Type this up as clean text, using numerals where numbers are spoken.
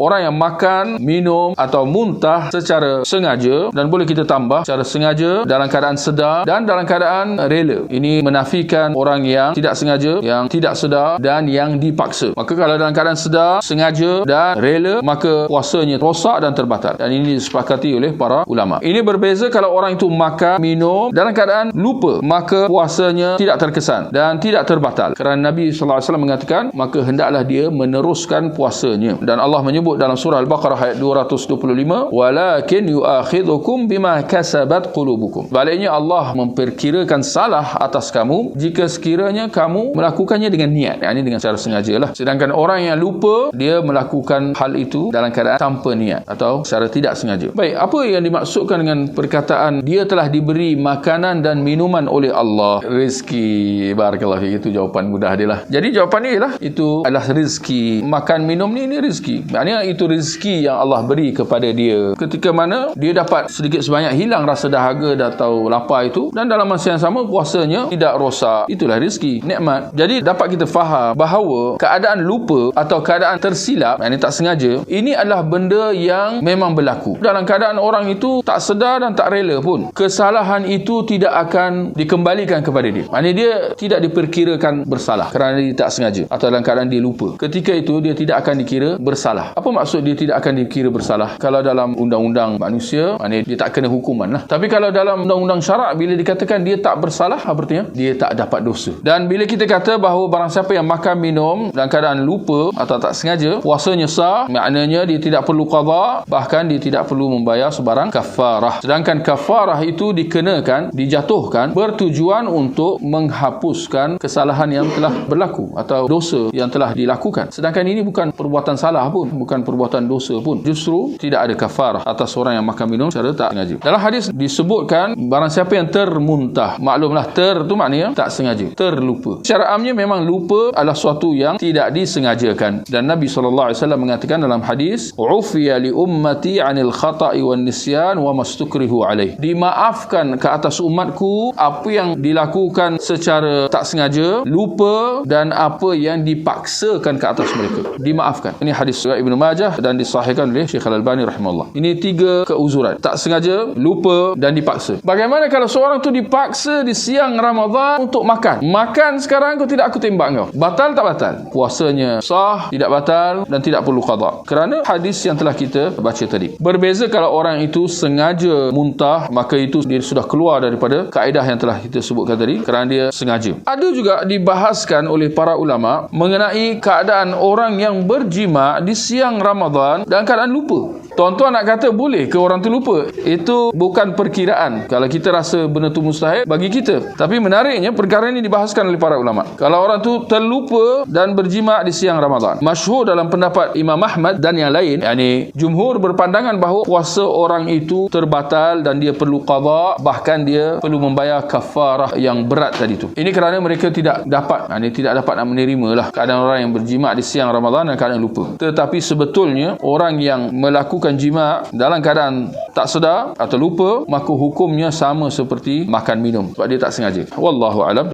orang yang makan, minum atau muntah secara sengaja, dan boleh kita tambah secara sengaja, dalam keadaan sedar dan dalam keadaan rela. Ini menafikan orang yang tidak sengaja, yang tidak sedar dan yang dipaksa. Maka kalau dalam keadaan sedar, sengaja dan rela, maka puasanya rosak dan terbatal. Dan ini disepakati oleh para ulama. Ini berbeza kalau orang itu makan, minum dalam keadaan lupa, maka puasanya tidak terkesan dan tidak terbatal. Kerana Nabi SAW mengatakan, maka hendaklah dia meneruskan puasanya. Dan Allah menyebut dalam surah Al-Baqarah ayat 225, walakin yu'akhidhukum bima kasabat qulubukum. Baliknya Allah memperkirakan salah atas kamu jika sekiranya kamu melakukannya dengan niat, yakni dengan secara sengaja lah. Sedangkan orang yang lupa, dia melakukan hal itu dalam keadaan tanpa niat atau secara tidak sengaja. Baik, apa yang dimaksudkan dengan perkataan dia telah diberi makanan dan minuman oleh Allah? Rezeki. Barakallahu fiik. Itu jawapan mudah dia lah. Jadi jawapan ni ialah itu adalah rezeki. Makan minum ni rezeki. Maknanya itu rezeki yang Allah beri kepada dia. Ketika mana dia dapat sedikit sebanyak hilang rasa dahaga atau lapar itu, dan dalam masa yang sama puasanya tidak rosak. Itulah rezeki, nikmat. Jadi dapat kita faham bahawa keadaan lupa atau keadaan tersilap, yang tak sengaja, ini adalah benda yang memang berlaku. Dalam keadaan orang itu tak sedar dan tak rela pun, kesalahan itu tidak akan dikembalikan kepada dia. Maknanya dia tidak diperkirakan bersalah kerana dia tak sengaja atau dalam keadaan dia lupa. Ketika itu dia tidak akan dikira bersalah. Apa maksud dia tidak akan dikira bersalah? Kalau dalam undang-undang manusia, maknanya dia tak kena hukuman lah. Tapi kalau dalam undang-undang syarak, bila dikatakan dia tak bersalah, artinya dia tak dapat dosa. Dan bila kita kata bahawa barang siapa yang makan minum dalam keadaan lupa atau tak sengaja, puasanya sah, maknanya dia tidak perlu qada, bahkan dia tidak perlu membayar sebarang kafarah. Sedangkan kafarah itu dikenakan, dijatuhkan bertujuan untuk menghapuskan kesalahan yang telah berlaku atau dosa yang telah dilakukan. Sedangkan ini bukan perbuatan salah pun, bukan perbuatan dosa pun. Justru tidak ada kafarah atas orang yang makan minum secara tak sengaja. Dalam hadis disebutkan barang siapa yang termuntah. Maklumlah, ter tu maknanya tak sengaja, terlupa. Secara amnya memang lupa adalah suatu yang tidak disengajakan. Dan Nabi SAW mengatakan dalam hadis, ufiya li ummati anil khata'i wan nisyan wa mastukrihu alaih. Dimaafkan ke atas umatku apa yang dilakukan secara tak sengaja, lupa, dan apa yang dipaksakan ke atas mereka. Dimaafkan. Ini hadis riwayat Ibnu Majah dan disahihkan oleh Syekh Al-Albani rahimahullah. Ini 3 keuzuran: tak sengaja, lupa, dan dipaksa. Bagaimana kalau seorang tu dipaksa di siang Ramadan untuk makan? Makan sekarang kau tidak, aku tembak kau. Batal tak batal? Puasanya sah, tidak batal dan tidak perlu qada. Kerana hadis yang telah kita baca tadi. Berbeza kalau orang itu sengaja muntah, maka itu dia sudah keluar daripada kaedah yang telah kita sebutkan tadi kerana dia sengaja. Ada juga dibahaskan oleh para ulama mengenai keadaan orang yang berjima di siang Ramadan dalam keadaan lupa. Tuan-tuan nak kata boleh ke orang tu lupa? Itu bukan perkiraan. Kalau kita rasa benda tu mustahil bagi kita. Tapi menariknya perkara ini dibahaskan oleh para ulama. Kalau orang tu terlupa dan berjima di siang Ramadan, masyhur dalam pendapat Imam Ahmad dan yang lain, yakni jumhur berpandangan bahawa puasa orang itu terbatal dan dia perlu qada, bahkan dia perlu membayar kafarah yang berat tadi tu. Ini kerana mereka tidak dapat, tidak dapat nak menerima lah keadaan orang yang berjima di siang Ramadan dan keadaan lupa. Tetapi sebetulnya orang yang melakukan jima dalam keadaan tak sedar atau lupa, maka hukumnya sama seperti makan minum sebab dia tak sengaja. Wallahu alam.